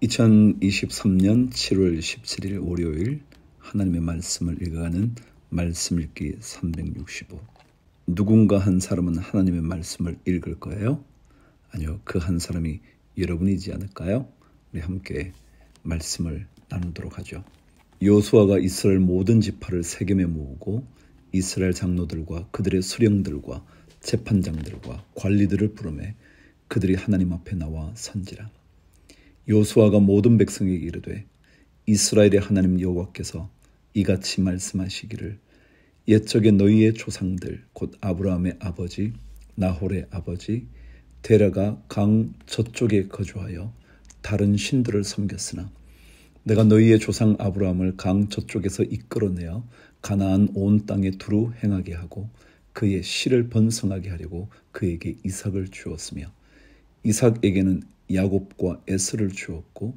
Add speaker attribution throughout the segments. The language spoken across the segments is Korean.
Speaker 1: 2023년 7월 17일 월요일 하나님의 말씀을 읽어가는 말씀 읽기 365. 누군가 한 사람은 하나님의 말씀을 읽을 거예요? 아니요, 그 한 사람이 여러분이지 않을까요? 우리 함께 말씀을 나누도록 하죠. 여호수아가 이스라엘 모든 지파를 세겜에 모으고 이스라엘 장로들과 그들의 수령들과 재판장들과 관리들을 부르매 그들이 하나님 앞에 나와 선지라. 여호수아가 모든 백성에게 이르되 이스라엘의 하나님 여호와께서 이같이 말씀하시기를 옛적에 너희의 조상들 곧 아브라함의 아버지 나홀의 아버지 데라가 강 저쪽에 거주하여 다른 신들을 섬겼으나 내가 너희의 조상 아브라함을 강 저쪽에서 이끌어내어 가나안 온 땅에 두루 행하게 하고 그의 씨를 번성하게 하려고 그에게 이삭을 주었으며 이삭에게는 야곱과 에서를 주었고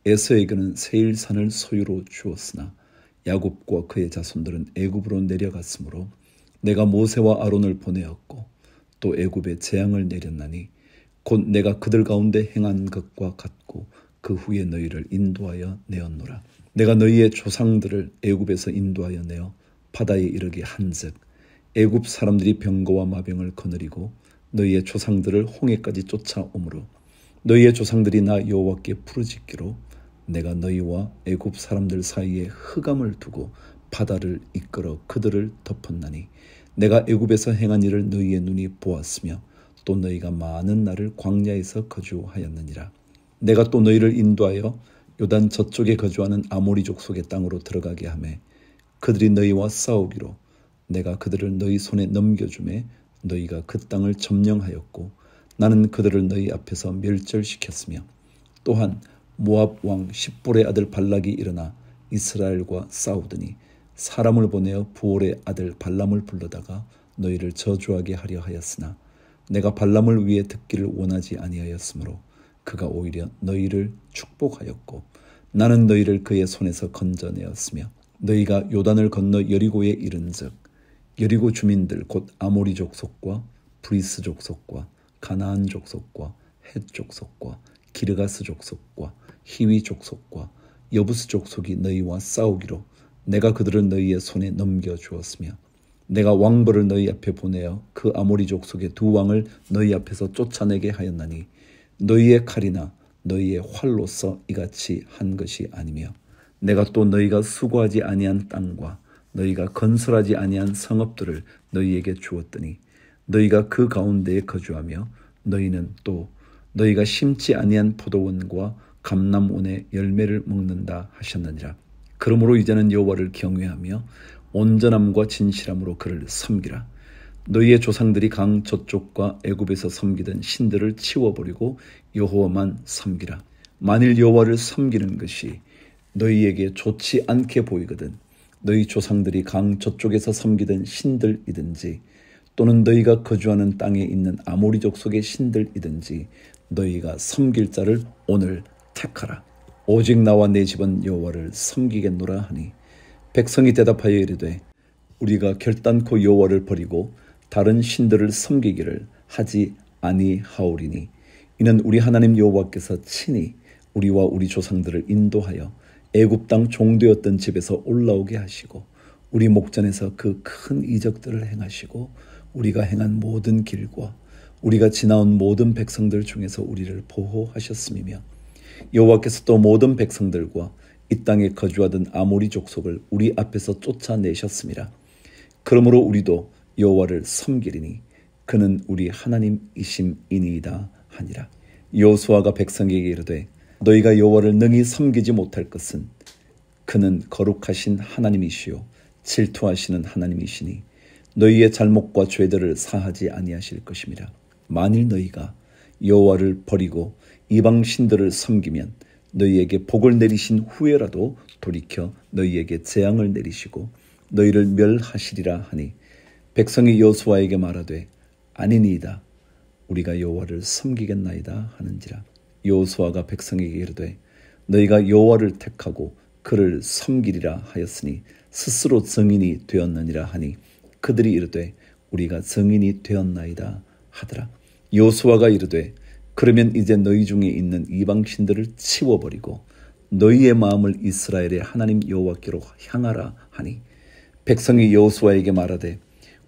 Speaker 1: 에서에게는 세일산을 소유로 주었으나 야곱과 그의 자손들은 애굽으로 내려갔으므로 내가 모세와 아론을 보내었고 또 애굽에 재앙을 내렸나니 곧 내가 그들 가운데 행한 것과 같고 그 후에 너희를 인도하여 내었노라. 내가 너희의 조상들을 애굽에서 인도하여 내어 바다에 이르게 한즉 애굽 사람들이 병거와 마병을 거느리고 너희의 조상들을 홍해까지 쫓아오므로 너희의 조상들이 나 여호와께 부르짖기로 내가 너희와 애굽 사람들 사이에 흑암을 두고 바다를 이끌어 그들을 덮었나니 내가 애굽에서 행한 일을 너희의 눈이 보았으며 또 너희가 많은 날을 광야에서 거주하였느니라. 내가 또 너희를 인도하여 요단 저쪽에 거주하는 아모리 족속의 땅으로 들어가게 하매 그들이 너희와 싸우기로 내가 그들을 너희 손에 넘겨주매 너희가 그 땅을 점령하였고 나는 그들을 너희 앞에서 멸절시켰으며 또한 모압 왕 십볼의 아들 발락이 일어나 이스라엘과 싸우더니 사람을 보내어 부올의 아들 발람을 불러다가 너희를 저주하게 하려 하였으나 내가 발람을 위해 듣기를 원하지 아니하였으므로 그가 오히려 너희를 축복하였고 나는 너희를 그의 손에서 건져내었으며 너희가 요단을 건너 여리고에 이른즉 여리고 주민들 곧 아모리 족속과 브리스 족속과 가나안 족속과 헷 족속과 기르가스 족속과 히위 족속과 여부스 족속이 너희와 싸우기로 내가 그들을 너희의 손에 넘겨주었으며 내가 왕벌을 너희 앞에 보내어 그 아모리 족속의 두 왕을 너희 앞에서 쫓아내게 하였나니 너희의 칼이나 너희의 활로서 이같이 한 것이 아니며 내가 또 너희가 수고하지 아니한 땅과 너희가 건설하지 아니한 성읍들을 너희에게 주었더니 너희가 그 가운데에 거주하며 너희는 또 너희가 심지 아니한 포도원과 감람원의 열매를 먹는다 하셨느니라. 그러므로 이제는 여호와를 경외하며 온전함과 진실함으로 그를 섬기라. 너희의 조상들이 강 저쪽과 애굽에서 섬기던 신들을 치워버리고 여호와만 섬기라. 만일 여호와를 섬기는 것이 너희에게 좋지 않게 보이거든 너희 조상들이 강 저쪽에서 섬기던 신들이든지 또는 너희가 거주하는 땅에 있는 아모리 족속의 신들이든지 너희가 섬길 자를 오늘 택하라. 오직 나와 내 집은 여호와를 섬기겠노라 하니 백성이 대답하여 이르되 우리가 결단코 여호와를 버리고 다른 신들을 섬기기를 하지 아니하오리니 이는 우리 하나님 여호와께서 친히 우리와 우리 조상들을 인도하여 애굽 땅 종되었던 집에서 올라오게 하시고 우리 목전에서 그 큰 이적들을 행하시고 우리가 행한 모든 길과 우리가 지나온 모든 백성들 중에서 우리를 보호하셨음이며 여호와께서 또 모든 백성들과 이 땅에 거주하던 아모리 족속을 우리 앞에서 쫓아내셨음이라. 그러므로 우리도 여호와를 섬기리니 그는 우리 하나님이심이니이다 하니라. 여호수아가 백성에게 이르되 너희가 여호와를 능히 섬기지 못할 것은 그는 거룩하신 하나님이시요 질투하시는 하나님이시니 너희의 잘못과 죄들을 사하지 아니하실 것임이라. 만일 너희가 여호와를 버리고 이방 신들을 섬기면 너희에게 복을 내리신 후에라도 돌이켜 너희에게 재앙을 내리시고 너희를 멸하시리라 하니 백성이 여호수아에게 말하되 아니니이다 우리가 여호와를 섬기겠나이다 하는지라. 여호수아가 백성에게 이르되 너희가 여호와를 택하고 그를 섬기리라 하였으니 스스로 증인이 되었느니라 하니 그들이 이르되 우리가 증인이 되었나이다 하더라. 여호수아가 이르되 그러면 이제 너희 중에 있는 이방신들을 치워버리고 너희의 마음을 이스라엘의 하나님 여호와께로 향하라 하니 백성이 여호수아에게 말하되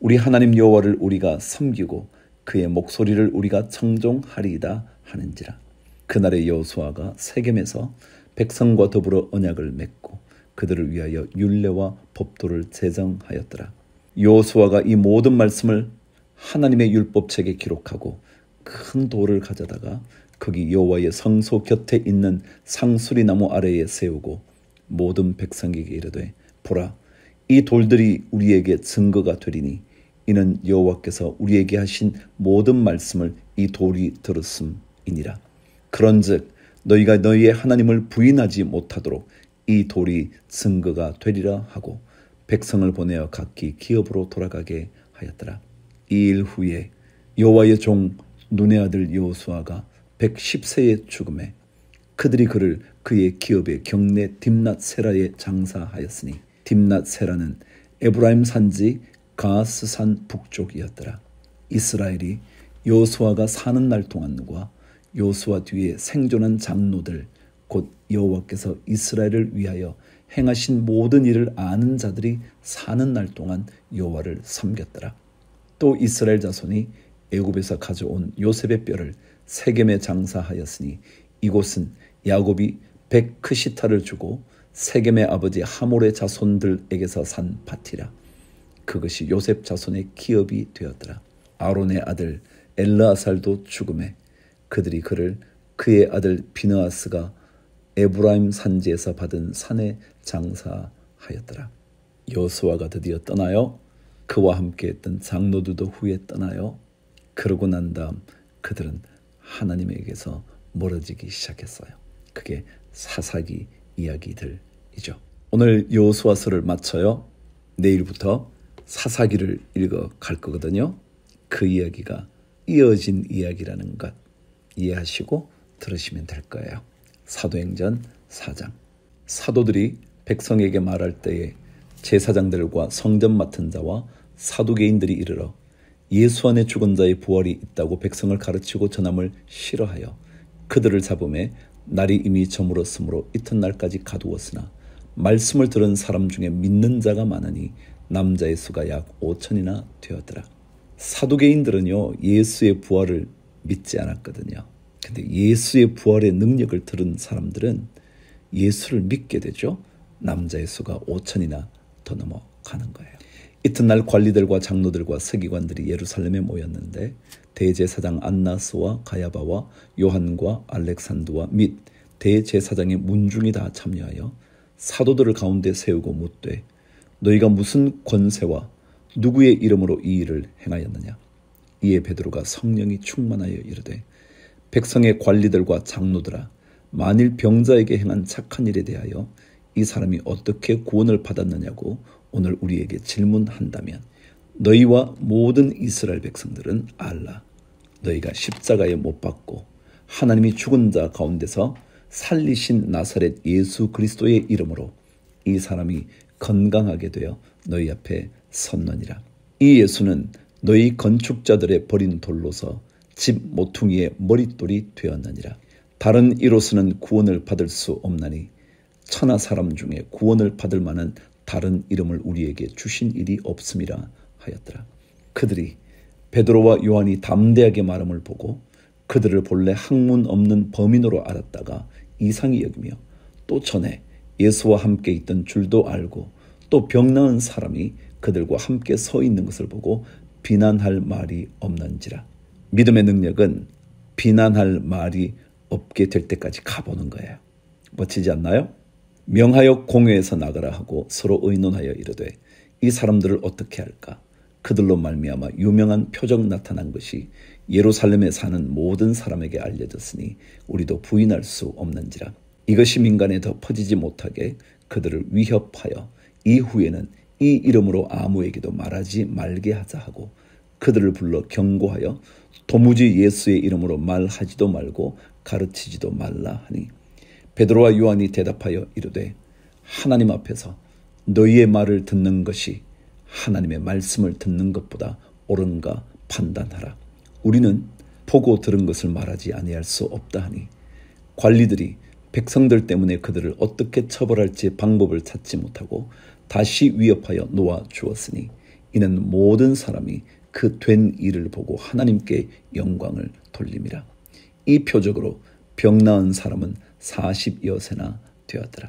Speaker 1: 우리 하나님 여호와를 우리가 섬기고 그의 목소리를 우리가 청종하리이다 하는지라. 그날에 여호수아가 세겜에서 백성과 더불어 언약을 맺고 그들을 위하여 율례와 법도를 제정하였더라. 여호수아가 이 모든 말씀을 하나님의 율법책에 기록하고 큰 돌을 가져다가 거기 여호와의 성소 곁에 있는 상수리 나무 아래에 세우고 모든 백성에게 이르되 보라, 이 돌들이 우리에게 증거가 되리니 이는 여호와께서 우리에게 하신 모든 말씀을 이 돌이 들었음이니라. 그런즉 너희가 너희의 하나님을 부인하지 못하도록 이 돌이 증거가 되리라 하고 백성을 보내어 각기 기업으로 돌아가게 하였더라. 이 일 후에 여호와의 종 눈의 아들 여호수아가 110세에 죽음에 그들이 그를 그의 기업의 경내 딥낫세라에 장사하였으니 딥낫세라는 에브라임 산지 가스산 북쪽이었더라. 이스라엘이 여호수아가 사는 날 동안과 여호수아 뒤에 생존한 장로들 곧 여호와께서 이스라엘을 위하여 행하신 모든 일을 아는 자들이 사는 날 동안 여호와를 섬겼더라. 또 이스라엘 자손이 애굽에서 가져온 요셉의 뼈를 세겜에 장사하였으니 이곳은 야곱이 백크시타를 주고 세겜의 아버지 하몰의 자손들에게서 산 밭이라. 그것이 요셉 자손의 기업이 되었더라. 아론의 아들 엘르아살도 죽음에 그들이 그를 그의 아들 비느하스가 에브라임 산지에서 받은 산에 장사하였더라. 여호수아가 드디어 떠나요. 그와 함께 했던 장로들도 후에 떠나요. 그러고 난 다음 그들은 하나님에게서 멀어지기 시작했어요. 그게 사사기 이야기들이죠. 오늘 여호수아서를 마쳐요. 내일부터 사사기를 읽어 갈 거거든요. 그 이야기가 이어진 이야기라는 것 이해하시고 들으시면 될 거예요. 사도행전 4장. 사도들이 백성에게 말할 때에 제사장들과 성전 맡은 자와 사두개인들이 이르러 예수 안에 죽은 자의 부활이 있다고 백성을 가르치고 전함을 싫어하여 그들을 잡음에 날이 이미 저물었으므로 이튿날까지 가두었으나 말씀을 들은 사람 중에 믿는 자가 많으니 남자의 수가 약 5천이나 되었더라. 사두개인들은요 예수의 부활을 믿지 않았거든요. 근데 예수의 부활의 능력을 들은 사람들은 예수를 믿게 되죠. 남자의 수가 5천이나 더 넘어가는 거예요. 이튿날 관리들과 장로들과 서기관들이 예루살렘에 모였는데 대제사장 안나스와 가야바와 요한과 알렉산드와 및 대제사장의 문중이 다 참여하여 사도들을 가운데 세우고 묻되 너희가 무슨 권세와 누구의 이름으로 이 일을 행하였느냐. 이에 베드로가 성령이 충만하여 이르되 백성의 관리들과 장로들아, 만일 병자에게 행한 착한 일에 대하여 이 사람이 어떻게 구원을 받았느냐고 오늘 우리에게 질문한다면 너희와 모든 이스라엘 백성들은 알라. 너희가 십자가에 못 박고 하나님이 죽은 자 가운데서 살리신 나사렛 예수 그리스도의 이름으로 이 사람이 건강하게 되어 너희 앞에 섰느니라. 이 예수는 너희 건축자들의 버린 돌로서 집 모퉁이의 머릿돌이 되었느니라. 다른 이로서는 구원을 받을 수 없나니 천하 사람 중에 구원을 받을 만한 다른 이름을 우리에게 주신 일이 없음이라 하였더라. 그들이 베드로와 요한이 담대하게 말함을 보고 그들을 본래 학문 없는 범인으로 알았다가 이상히 여기며 또 전에 예수와 함께 있던 줄도 알고 또 병 나은 사람이 그들과 함께 서 있는 것을 보고 비난할 말이 없는지라. 믿음의 능력은 비난할 말이 없게 될 때까지 가보는 거예요. 멋지지 않나요? 명하여 공회에서 나가라 하고 서로 의논하여 이르되 이 사람들을 어떻게 할까? 그들로 말미암아 유명한 표적 나타난 것이 예루살렘에 사는 모든 사람에게 알려졌으니 우리도 부인할 수 없는지라. 이것이 민간에 더 퍼지지 못하게 그들을 위협하여 이후에는 이 이름으로 아무에게도 말하지 말게 하자 하고 그들을 불러 경고하여 도무지 예수의 이름으로 말하지도 말고 가르치지도 말라 하니 베드로와 요한이 대답하여 이르되 하나님 앞에서 너희의 말을 듣는 것이 하나님의 말씀을 듣는 것보다 옳은가 판단하라. 우리는 보고 들은 것을 말하지 아니할 수 없다 하니 관리들이 백성들 때문에 그들을 어떻게 처벌할지 방법을 찾지 못하고 다시 위협하여 놓아 주었으니 이는 모든 사람이 그 된 일을 보고 하나님께 영광을 돌림이라. 이 표적으로 병 나은 사람은 40여세나 되었더라.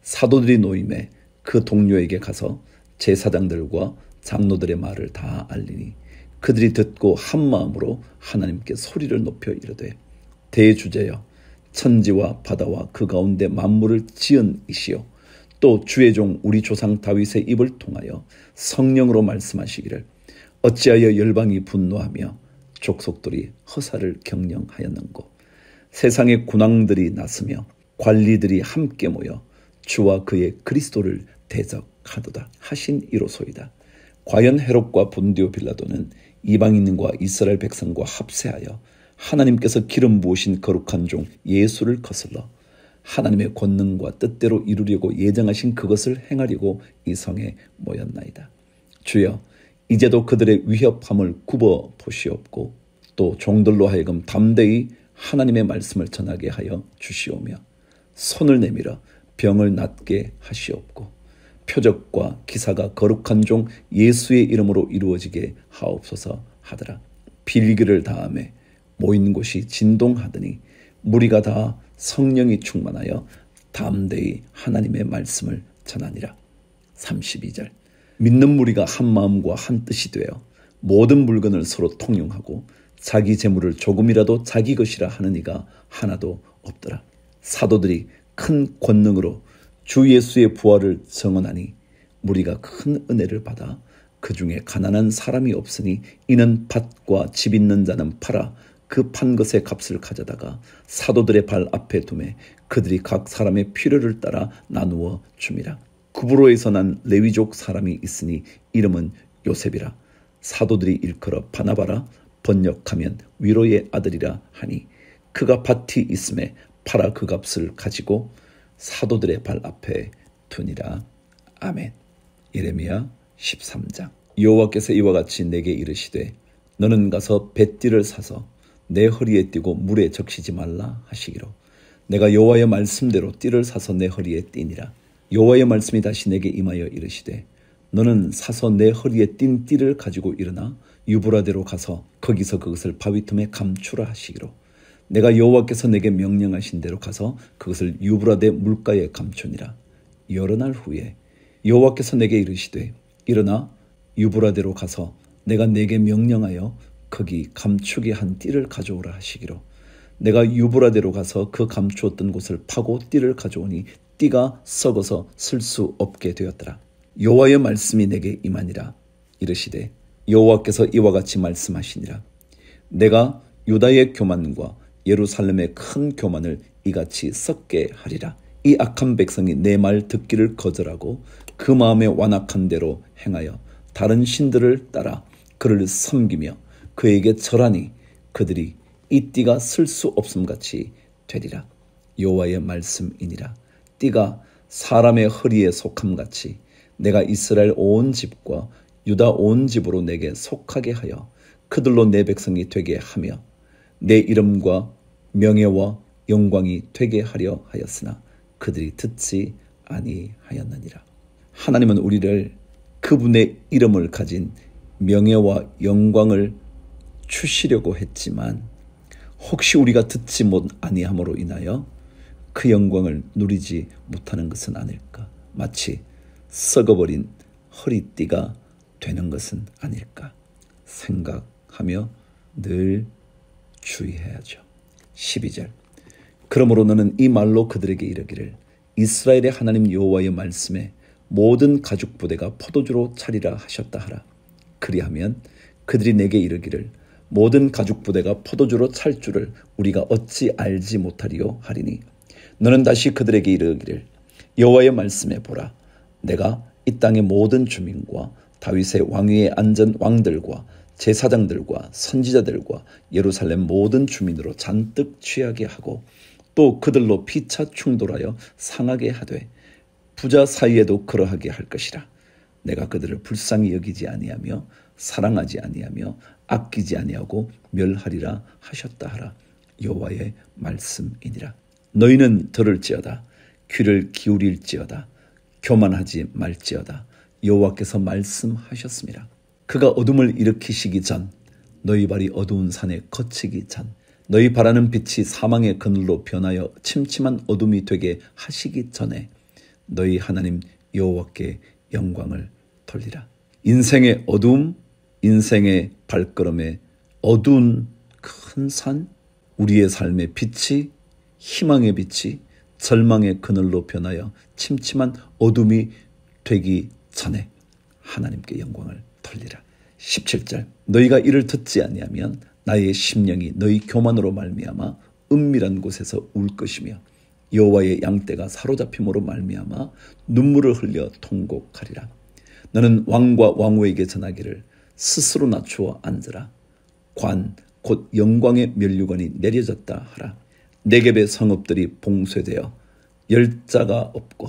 Speaker 1: 사도들이 노임에 그 동료에게 가서 제사장들과 장로들의 말을 다 알리니 그들이 듣고 한 마음으로 하나님께 소리를 높여 이르되 대주제여 천지와 바다와 그 가운데 만물을 지은 이시요 또 주의 종 우리 조상 다윗의 입을 통하여 성령으로 말씀하시기를 어찌하여 열방이 분노하며 족속들이 허사를 경영하였는고 세상의 군왕들이 나서며 관리들이 함께 모여 주와 그의 그리스도를 대적하도다 하신 이로소이다. 과연 헤롯과 본디오 빌라도는 이방인과 이스라엘 백성과 합세하여 하나님께서 기름 부으신 거룩한 종 예수를 거슬러 하나님의 권능과 뜻대로 이루려고 예정하신 그것을 행하려고 이 성에 모였나이다. 주여 이제도 그들의 위협함을 굽어 보시옵고 또 종들로 하여금 담대히 하나님의 말씀을 전하게 하여 주시오며 손을 내밀어 병을 낫게 하시옵고 표적과 기사가 거룩한 종 예수의 이름으로 이루어지게 하옵소서 하더라. 빌기를 다함에 모인 곳이 진동하더니 무리가 다 성령이 충만하여 담대히 하나님의 말씀을 전하니라. 32절 믿는 무리가 한 마음과 한 뜻이 되어 모든 물건을 서로 통용하고 자기 재물을 조금이라도 자기 것이라 하는 이가 하나도 없더라. 사도들이 큰 권능으로 주 예수의 부활을 증언하니 무리가 큰 은혜를 받아 그 중에 가난한 사람이 없으니 이는 밭과 집 있는 자는 팔아 그 판 것의 값을 가져다가 사도들의 발 앞에 두매 그들이 각 사람의 필요를 따라 나누어 줌이라. 구브로에서 난 레위족 사람이 있으니 이름은 요셉이라. 사도들이 일컬어 바나바라 번역하면 위로의 아들이라 하니 그가 밭이 있음에 팔아 그 값을 가지고 사도들의 발 앞에 두니라. 아멘. 예레미야 13장 여호와께서 이와 같이 내게 이르시되 너는 가서 뱃띠를 사서 내 허리에 띠고 물에 적시지 말라 하시기로 내가 여호와의 말씀대로 띠를 사서 내 허리에 띠니라. 여호와의 말씀이 다시 내게 임하여 이르시되 너는 사서 내 허리에 띈 띠를 가지고 일어나 유브라데로 가서 거기서 그것을 바위 틈에 감추라 하시기로 내가 여호와께서 내게 명령하신 대로 가서 그것을 유브라데 물가에 감추니라. 여러 날 후에 여호와께서 내게 이르시되 일어나 유브라데로 가서 내가 내게 명령하여 거기 감추게 한 띠를 가져오라 하시기로 내가 유브라데로 가서 그 감추었던 곳을 파고 띠를 가져오니 띠가 썩어서 쓸 수 없게 되었더라. 여호와의 말씀이 내게 임하니라. 이르시되 여호와께서 이와 같이 말씀하시니라. 내가 유다의 교만과 예루살렘의 큰 교만을 이같이 썩게 하리라. 이 악한 백성이 내 말 듣기를 거절하고 그 마음에 완악한 대로 행하여 다른 신들을 따라 그를 섬기며 그에게 절하니 그들이 이 띠가 쓸 수 없음같이 되리라. 여호와의 말씀이니라. 띠가 사람의 허리에 속함같이 내가 이스라엘 온 집과 유다 온 집으로 내게 속하게 하여 그들로 내 백성이 되게 하며 내 이름과 명예와 영광이 되게 하려 하였으나 그들이 듣지 아니하였느니라. 하나님은 우리를 그분의 이름을 가진 명예와 영광을 주시려고 했지만 혹시 우리가 듣지 못 아니함으로 인하여 그 영광을 누리지 못하는 것은 아닐까? 마치 썩어버린 허리띠가 되는 것은 아닐까 생각하며 늘 주의해야죠. 12절 그러므로 너는 이 말로 그들에게 이르기를 이스라엘의 하나님 여호와의 말씀에 모든 가죽 부대가 포도주로 차리라 하셨다 하라. 그리하면 그들이 내게 이르기를 모든 가죽 부대가 포도주로 찰 줄을 우리가 어찌 알지 못하리요 하리니 너는 다시 그들에게 이르기를 여호와의 말씀에 보라. 내가 이 땅의 모든 주민과 다윗의 왕위에 앉은 왕들과 제사장들과 선지자들과 예루살렘 모든 주민으로 잔뜩 취하게 하고 또 그들로 피차 충돌하여 상하게 하되 부자 사이에도 그러하게 할 것이라. 내가 그들을 불쌍히 여기지 아니하며 사랑하지 아니하며 아끼지 아니하고 멸하리라 하셨다 하라. 여호와의 말씀이니라. 너희는 들을지어다. 귀를 기울일지어다. 교만하지 말지어다. 여호와께서 말씀하셨습니다. 그가 어둠을 일으키시기 전, 너희 발이 어두운 산에 거치기 전, 너희 바라는 빛이 사망의 그늘로 변하여 침침한 어둠이 되게 하시기 전에 너희 하나님 여호와께 영광을 돌리라. 인생의 어두움, 인생의 발걸음에 어두운 큰 산, 우리의 삶의 빛이, 희망의 빛이 절망의 그늘로 변하여 침침한 어둠이 되기 전에 하나님께 영광을 돌리라. 17절 너희가 이를 듣지 아니하면 나의 심령이 너희 교만으로 말미암아 은밀한 곳에서 울 것이며 여호와의 양떼가 사로잡힘으로 말미암아 눈물을 흘려 통곡하리라. 너는 왕과 왕후에게 전하기를 스스로 낮추어 앉으라. 관 곧 영광의 면류관이 내려졌다 하라. 네겝의 성읍들이 봉쇄되어 열자가 없고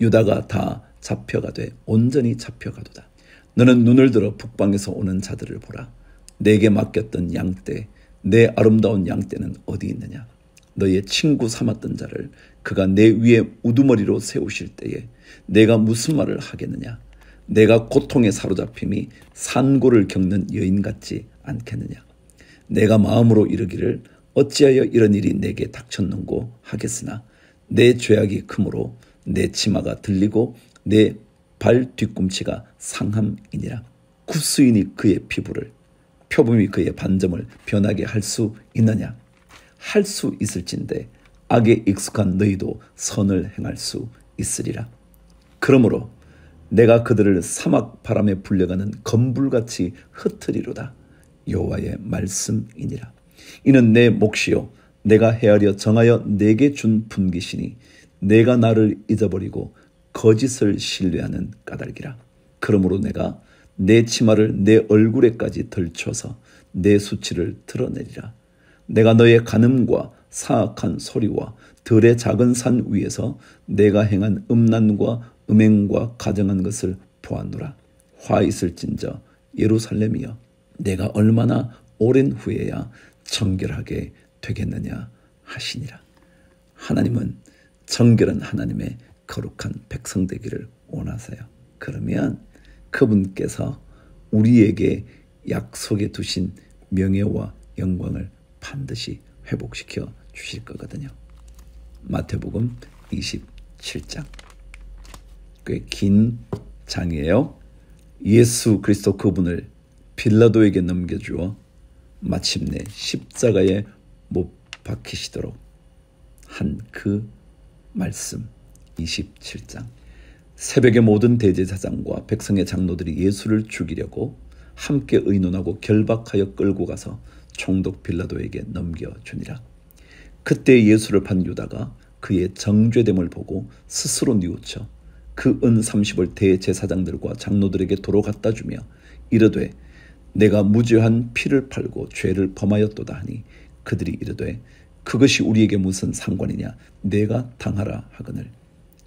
Speaker 1: 유다가 다 잡혀가되 온전히 잡혀가도다. 너는 눈을 들어 북방에서 오는 자들을 보라. 내게 맡겼던 양떼, 내 아름다운 양떼는 어디 있느냐. 너의 친구 삼았던 자를 그가 내 위에 우두머리로 세우실 때에 내가 무슨 말을 하겠느냐. 내가 고통에 사로잡힘이 산고를 겪는 여인 같지 않겠느냐. 내가 마음으로 이르기를 어찌하여 이런 일이 내게 닥쳤는고 하겠으나 내 죄악이 크므로 내 치마가 들리고 내 발 뒤꿈치가 상함이니라. 굿수인이 그의 피부를, 표범이 그의 반점을 변하게 할 수 있느냐. 할 수 있을진데 악에 익숙한 너희도 선을 행할 수 있으리라. 그러므로 내가 그들을 사막 바람에 불려가는 건불같이 흩으리로다. 여호와의 말씀이니라. 이는 내 몫이요 내가 헤아려 정하여 내게 준 분깃이니 내가 나를 잊어버리고 거짓을 신뢰하는 까닭이라. 그러므로 내가 내 치마를 내 얼굴에까지 들춰서 내 수치를 드러내리라. 내가 너의 간음과 사악한 소리와 들의 작은 산 위에서 내가 행한 음란과 음행과 가정한 것을 보았노라. 화 있을진저 예루살렘이여 내가 얼마나 오랜 후에야 정결하게 되겠느냐 하시니라. 하나님은 정결한 하나님의 거룩한 백성 되기를 원하세요. 그러면 그분께서 우리에게 약속해 두신 명예와 영광을 반드시 회복시켜 주실 거거든요. 마태복음 27장. 꽤 긴 장이에요. 예수 그리스도 그분을 빌라도에게 넘겨주어 마침내 십자가에 못 박히시도록 한 그 말씀. 27장. 새벽에 모든 대제사장과 백성의 장로들이 예수를 죽이려고 함께 의논하고 결박하여 끌고 가서 총독 빌라도에게 넘겨주니라. 그때 예수를 판 유다가 그의 정죄됨을 보고 스스로 뉘우쳐 그 은 30을 대제사장들과 장로들에게 도로 갖다 주며 이르되 내가 무죄한 피를 팔고 죄를 범하였도다 하니 그들이 이르되 그것이 우리에게 무슨 상관이냐. 내가 당하라 하거늘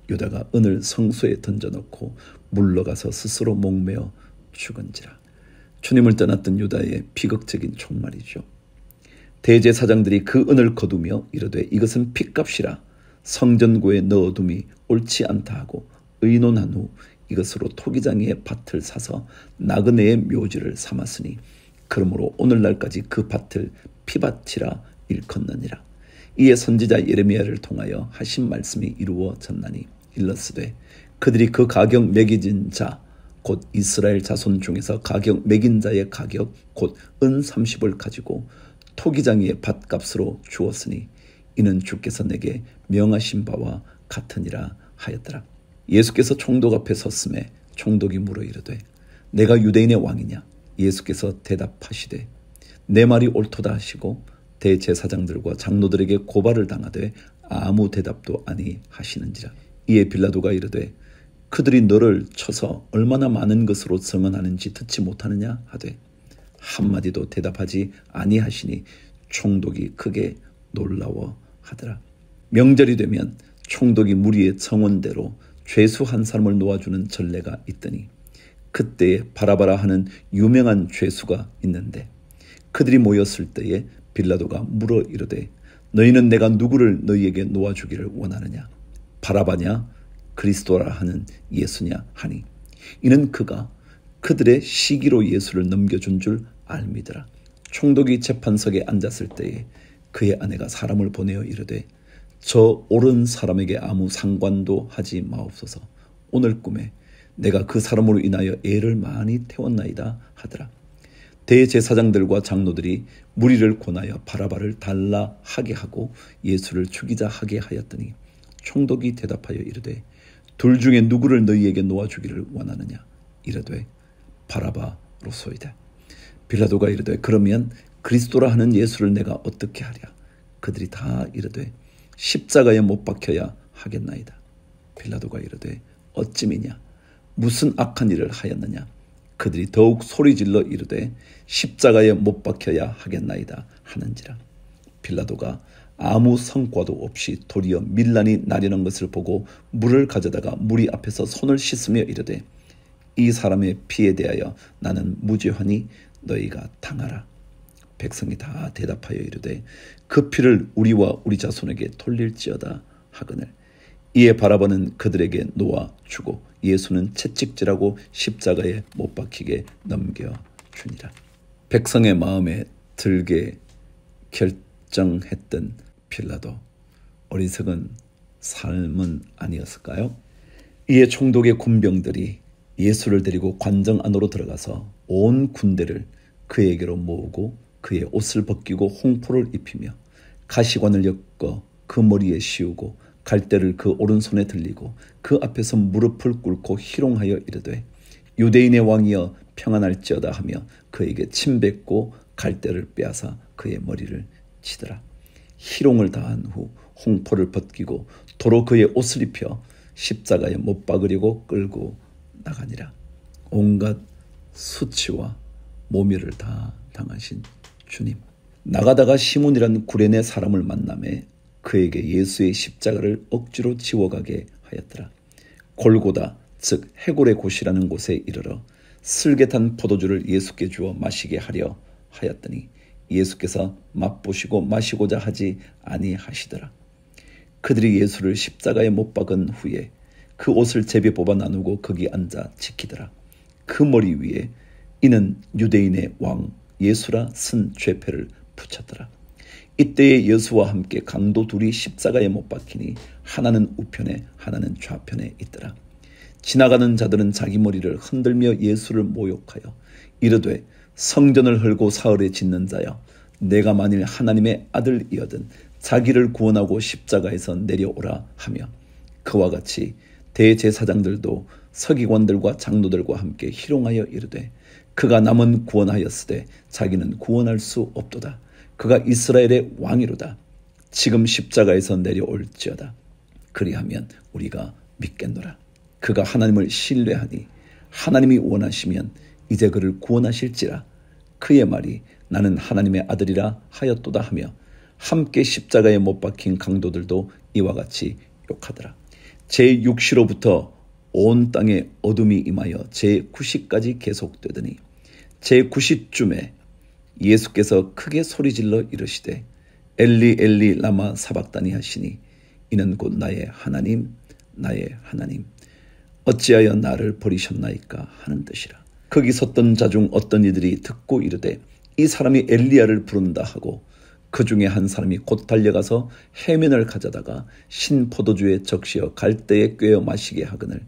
Speaker 1: 유다가 은을 성소에 던져놓고 물러가서 스스로 목매어 죽은지라. 주님을 떠났던 유다의 비극적인 종말이죠. 대제사장들이 그 은을 거두며 이르되 이것은 핏값이라 성전고에 넣어둠이 옳지 않다 하고 의논한 후 이것으로 토기장이의 밭을 사서 나그네의 묘지를 삼았으니 그러므로 오늘날까지 그 밭을 피밭이라 일컫느니라. 이에 선지자 예레미야를 통하여 하신 말씀이 이루어졌나니 일러스되 그들이 그 가격 매겨진 자 곧 이스라엘 자손 중에서 가격 매긴 자의 가격 곧 은 30을 가지고 토기장이의 밭값으로 주었으니 이는 주께서 내게 명하신 바와 같으니라 하였더라. 예수께서 총독 앞에 섰음에 총독이 물어 이르되 내가 유대인의 왕이냐. 예수께서 대답하시되 내 말이 옳도다 하시고 대제사장들과 장로들에게 고발을 당하되 아무 대답도 아니하시는지라. 이에 빌라도가 이르되 그들이 너를 쳐서 얼마나 많은 것으로 증언하는지 듣지 못하느냐 하되 한마디도 대답하지 아니하시니 총독이 크게 놀라워하더라. 명절이 되면 총독이 무리의 청원대로 죄수 한 사람을 놓아주는 전례가 있더니 그때에 바라바라 하는 유명한 죄수가 있는데 그들이 모였을 때에 빌라도가 물어 이르되 너희는 내가 누구를 너희에게 놓아주기를 원하느냐? 바라바냐? 그리스도라 하는 예수냐? 하니 이는 그가 그들의 시기로 예수를 넘겨준 줄 알미더라. 총독이 재판석에 앉았을 때에 그의 아내가 사람을 보내어 이르되 저 옳은 사람에게 아무 상관도 하지 마옵소서. 오늘 꿈에 내가 그 사람으로 인하여 애를 많이 태웠나이다 하더라. 대제사장들과 장로들이 무리를 권하여 바라바를 달라 하게 하고 예수를 죽이자 하게 하였더니 총독이 대답하여 이르되 둘 중에 누구를 너희에게 놓아주기를 원하느냐? 이르되 바라바로소이다. 빌라도가 이르되 그러면 그리스도라 하는 예수를 내가 어떻게 하랴? 그들이 다 이르되 십자가에 못 박혀야 하겠나이다. 빌라도가 이르되 어찌미냐? 무슨 악한 일을 하였느냐? 그들이 더욱 소리질러 이르되 십자가에 못 박혀야 하겠나이다 하는지라. 빌라도가 아무 성과도 없이 도리어 밀란이 나려는 것을 보고 물을 가져다가 무리 앞에서 손을 씻으며 이르되 이 사람의 피에 대하여 나는 무죄하니 너희가 당하라. 백성이 다 대답하여 이르되 그 피를 우리와 우리 자손에게 돌릴지어다 하거늘 이에 바라바는 그들에게 놓아주고 예수는 채찍질하고 십자가에 못 박히게 넘겨주니라. 백성의 마음에 들게 결정했던 빌라도 어리석은 삶은 아니었을까요? 이에 총독의 군병들이 예수를 데리고 관정 안으로 들어가서 온 군대를 그에게로 모으고 그의 옷을 벗기고 홍포를 입히며 가시관을 엮어 그 머리에 씌우고 갈대를 그 오른손에 들리고 그 앞에서 무릎을 꿇고 희롱하여 이르되 유대인의 왕이여 평안할지어다 하며 그에게 침 뱉고 갈대를 빼앗아 그의 머리를 치더라. 희롱을 다한 후 홍포를 벗기고 도로 그의 옷을 입혀 십자가에 못 박으려고 끌고 나가니라. 온갖 수치와 모멸을 다 당하신 주님. 나가다가 시몬이라는 구레네 사람을 만나매 그에게 예수의 십자가를 억지로 지워가게 하였더라. 골고다 즉 해골의 곳이라는 곳에 이르러 슬개탄 포도주를 예수께 주어 마시게 하려 하였더니 예수께서 맛보시고 마시고자 하지 아니하시더라. 그들이 예수를 십자가에 못 박은 후에 그 옷을 제비 뽑아 나누고 거기 앉아 지키더라. 그 머리 위에 이는 유대인의 왕 예수라 쓴 죄패를 붙였더라. 이때에 예수와 함께 강도 둘이 십자가에 못 박히니 하나는 우편에 하나는 좌편에 있더라. 지나가는 자들은 자기 머리를 흔들며 예수를 모욕하여 이르되 성전을 헐고 사흘에 짓는 자여 내가 만일 하나님의 아들이어든 자기를 구원하고 십자가에서 내려오라 하며 그와 같이 대제사장들도 서기관들과 장로들과 함께 희롱하여 이르되 그가 남은 구원하였으되 자기는 구원할 수 없도다. 그가 이스라엘의 왕이로다. 지금 십자가에서 내려올지어다. 그리하면 우리가 믿겠노라. 그가 하나님을 신뢰하니 하나님이 원하시면 이제 그를 구원하실지라. 그의 말이 나는 하나님의 아들이라 하였도다 하며 함께 십자가에 못 박힌 강도들도 이와 같이 욕하더라. 제6시로부터 온 땅에 어둠이 임하여 제9시까지 계속되더니 제9시쯤에 예수께서 크게 소리질러 이르시되 엘리 엘리 라마 사박다니 하시니 이는 곧 나의 하나님 어찌하여 나를 버리셨나이까 하는 뜻이라. 거기 섰던 자 중 어떤 이들이 듣고 이르되 이 사람이 엘리야를 부른다 하고 그 중에 한 사람이 곧 달려가서 해면을 가져다가 신 포도주에 적시어 갈대에 꿰어 마시게 하거늘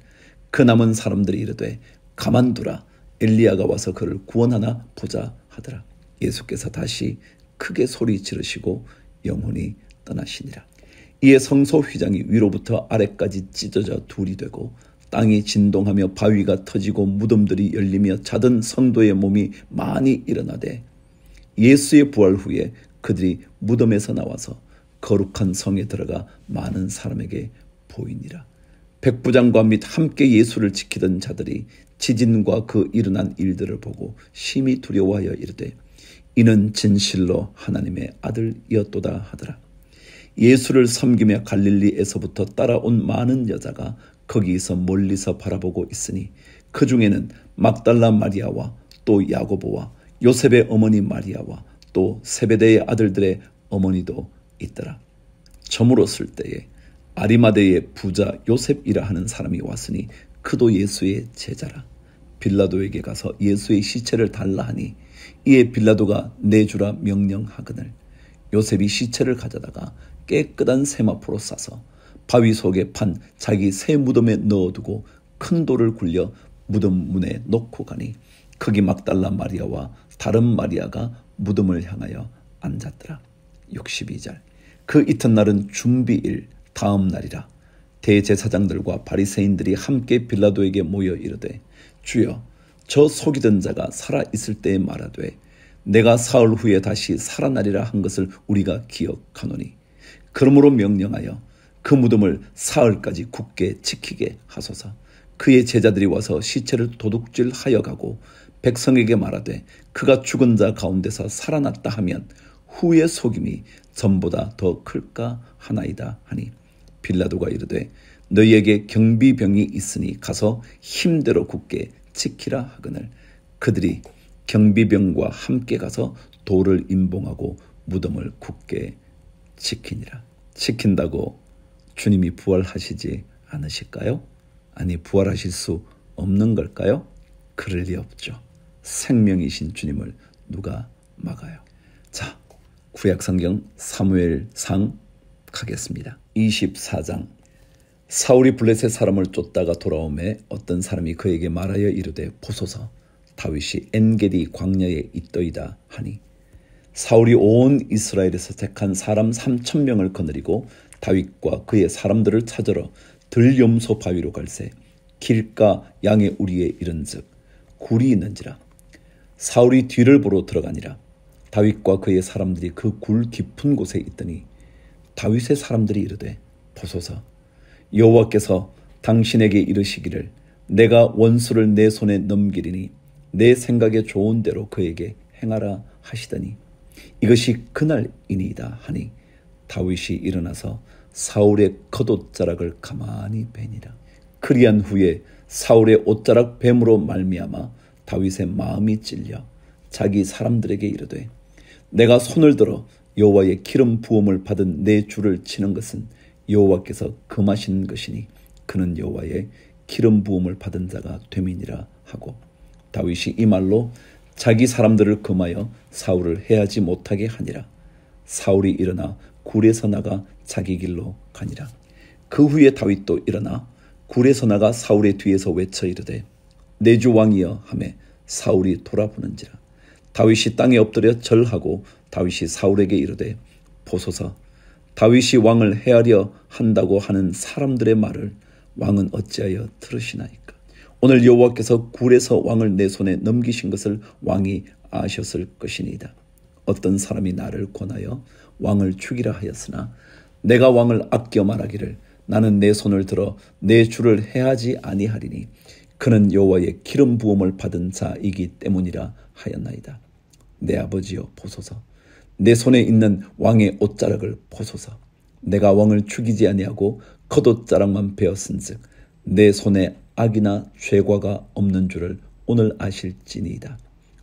Speaker 1: 그 남은 사람들이 이르되 가만두라 엘리야가 와서 그를 구원하나 보자 하더라. 예수께서 다시 크게 소리 지르시고 영혼이 떠나시니라. 이에 성소 휘장이 위로부터 아래까지 찢어져 둘이 되고 땅이 진동하며 바위가 터지고 무덤들이 열리며 자던 성도의 몸이 많이 일어나되 예수의 부활 후에 그들이 무덤에서 나와서 거룩한 성에 들어가 많은 사람에게 보이니라. 백부장과 및 함께 예수를 지키던 자들이 지진과 그 일어난 일들을 보고 심히 두려워하여 이르되 이는 진실로 하나님의 아들이었도다 하더라. 예수를 섬기며 갈릴리에서부터 따라온 많은 여자가 거기서 멀리서 바라보고 있으니 그 중에는 막달라 마리아와 또 야고보와 요셉의 어머니 마리아와 또 세베대의 아들들의 어머니도 있더라. 저물었을 때에 아리마대의 부자 요셉이라 하는 사람이 왔으니 그도 예수의 제자라. 빌라도에게 가서 예수의 시체를 달라 하니 이에 빌라도가 내주라 명령하거늘 요셉이 시체를 가져다가 깨끗한 세마포로 싸서 바위 속에 판 자기 새 무덤에 넣어두고 큰 돌을 굴려 무덤 문에 놓고 가니 거기 막달라 마리아와 다른 마리아가 무덤을 향하여 앉았더라. 62절. 그 이튿날은 준비일 다음 날이라. 대제사장들과 바리새인들이 함께 빌라도에게 모여 이르되 주여 저 속이던 자가 살아있을 때에 말하되 내가 사흘 후에 다시 살아나리라 한 것을 우리가 기억하노니 그러므로 명령하여 그 무덤을 사흘까지 굳게 지키게 하소서. 그의 제자들이 와서 시체를 도둑질하여 가고 백성에게 말하되 그가 죽은 자 가운데서 살아났다 하면 후의 속임이 전보다 더 클까 하나이다 하니 빌라도가 이르되 너희에게 경비병이 있으니 가서 힘대로 굳게 지키라 하거늘 그들이 경비병과 함께 가서 돌을 임봉하고 무덤을 굳게 지키니라. 지킨다고 주님이 부활하시지 않으실까요? 아니 부활하실 수 없는 걸까요? 그럴 리 없죠. 생명이신 주님을 누가 막아요? 자, 구약성경 사무엘상 가겠습니다. 24장. 사울이 블레셋 사람을 쫓다가 돌아오매 어떤 사람이 그에게 말하여 이르되 보소서 다윗이 엔게디 광야에 있더이다 하니 사울이 온 이스라엘에서 택한 사람 3,000명을 거느리고 다윗과 그의 사람들을 찾으러 들염소 바위로 갈새 길가 양의 우리에 이른즉 굴이 있는지라. 사울이 뒤를 보러 들어가니라. 다윗과 그의 사람들이 그 굴 깊은 곳에 있더니 다윗의 사람들이 이르되 보소서 여호와께서 당신에게 이르시기를 내가 원수를 내 손에 넘기리니 내 생각에 좋은 대로 그에게 행하라 하시더니 이것이 그날이니이다 하니 다윗이 일어나서 사울의 겉옷자락을 가만히 베니라. 그리한 후에 사울의 옷자락 뱀으로 말미암아 다윗의 마음이 찔려 자기 사람들에게 이르되 내가 손을 들어 여호와의 기름 부음을 받은 내 주를 치는 것은 여호와께서 금하신 것이니 그는 여호와의 기름 부음을 받은 자가 됨이니라 하고 다윗이 이 말로 자기 사람들을 금하여 사울을 해하지 못하게 하니라. 사울이 일어나 굴에서 나가 자기 길로 가니라. 그 후에 다윗도 일어나 굴에서 나가 사울의 뒤에서 외쳐 이르되 내 주 왕이여 하매 사울이 돌아보는지라. 다윗이 땅에 엎드려 절하고 다윗이 사울에게 이르되 보소서 다윗이 왕을 해하려 한다고 하는 사람들의 말을 왕은 어찌하여 들으시나이까. 오늘 여호와께서 굴에서 왕을 내 손에 넘기신 것을 왕이 아셨을 것이니이다. 어떤 사람이 나를 권하여 왕을 죽이라 하였으나 내가 왕을 아껴 말하기를 나는 내 손을 들어 내 주를 해하지 아니하리니 그는 여호와의 기름 부음을 받은 자이기 때문이라 하였나이다. 내 아버지여 보소서 내 손에 있는 왕의 옷자락을 보소서. 내가 왕을 죽이지 아니하고 겉옷자락만 베었은즉 내 손에 악이나 죄과가 없는 줄을 오늘 아실지니이다.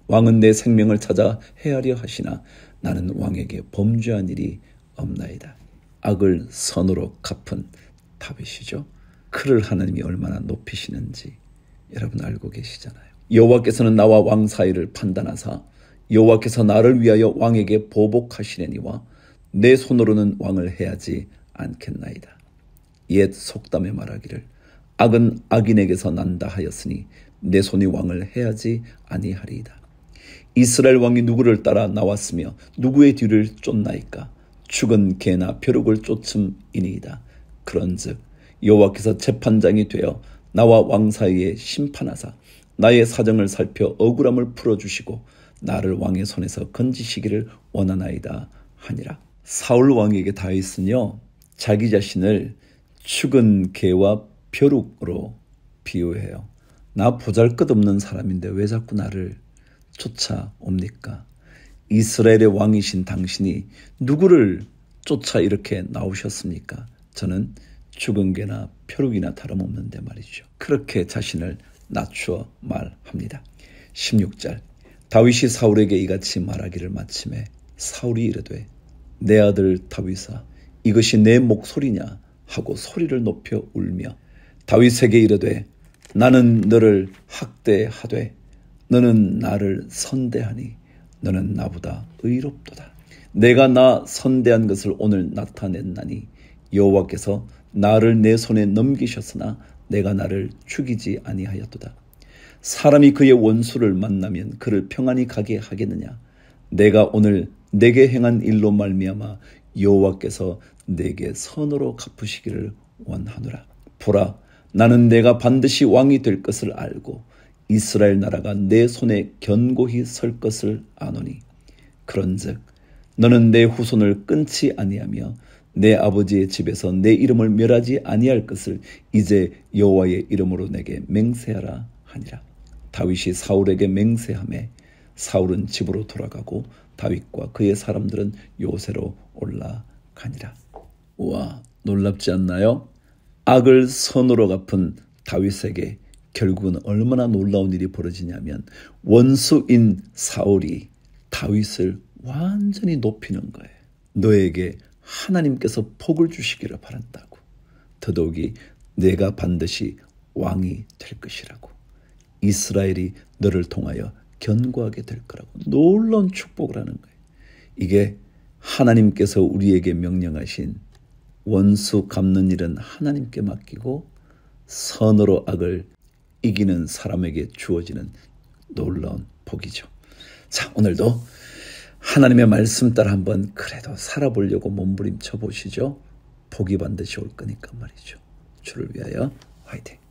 Speaker 1: 왕은 내 생명을 찾아 해하려 하시나 나는 왕에게 범죄한 일이 없나이다. 악을 선으로 갚은 다윗이죠. 그를 하나님이 얼마나 높이시는지 여러분 알고 계시잖아요. 여호와께서는 나와 왕 사이를 판단하사 여호와께서 나를 위하여 왕에게 보복하시려니와 내 손으로는 왕을 해하지 않겠나이다. 옛 속담에 말하기를 악은 악인에게서 난다 하였으니 내 손이 왕을 해하지 아니하리이다. 이스라엘 왕이 누구를 따라 나왔으며 누구의 뒤를 쫓나이까. 죽은 개나 벼룩을 쫓음이니이다. 그런즉 여호와께서 재판장이 되어 나와 왕 사이에 심판하사 나의 사정을 살펴 억울함을 풀어주시고 나를 왕의 손에서 건지시기를 원하나이다 하니라. 사울 왕에게 다윗은요 자기 자신을 죽은 개와 벼룩으로 비유해요. 나 보잘것없는 사람인데 왜 자꾸 나를 쫓아옵니까? 이스라엘의 왕이신 당신이 누구를 쫓아 이렇게 나오셨습니까? 저는 죽은 개나 벼룩이나 다름없는데 말이죠. 그렇게 자신을 낮추어 말합니다. 16절. 다윗이 사울에게 이같이 말하기를 마침에 사울이 이르되 내 아들 다윗아 이것이 내 목소리냐 하고 소리를 높여 울며 다윗에게 이르되 나는 너를 학대하되 너는 나를 선대하니 너는 나보다 의롭도다. 내가 나 선대한 것을 오늘 나타냈나니 여호와께서 나를 내 손에 넘기셨으나 내가 나를 죽이지 아니하였도다. 사람이 그의 원수를 만나면 그를 평안히 가게 하겠느냐. 내가 오늘 내게 행한 일로 말미암아 여호와께서 내게 선으로 갚으시기를 원하노라. 보라 나는 내가 반드시 왕이 될 것을 알고 이스라엘 나라가 내 손에 견고히 설 것을 아노니 그런즉 너는 내 후손을 끊지 아니하며 내 아버지의 집에서 내 이름을 멸하지 아니할 것을 이제 여호와의 이름으로 내게 맹세하라 하니라. 다윗이 사울에게 맹세하매 사울은 집으로 돌아가고 다윗과 그의 사람들은 요새로 올라가니라. 우와, 놀랍지 않나요? 악을 선으로 갚은 다윗에게 결국은 얼마나 놀라운 일이 벌어지냐면 원수인 사울이 다윗을 완전히 높이는 거예요. 너에게 하나님께서 복을 주시기를 바란다고. 더더욱이 내가 반드시 왕이 될 것이라고. 이스라엘이 너를 통하여 견고하게 될 거라고. 놀라운 축복을 하는 거예요. 이게 하나님께서 우리에게 명령하신 원수 갚는 일은 하나님께 맡기고 선으로 악을 이기는 사람에게 주어지는 놀라운 복이죠. 자, 오늘도 하나님의 말씀 따라 한번 그래도 살아보려고 몸부림쳐 보시죠. 복이 반드시 올 거니까 말이죠. 주를 위하여 화이팅.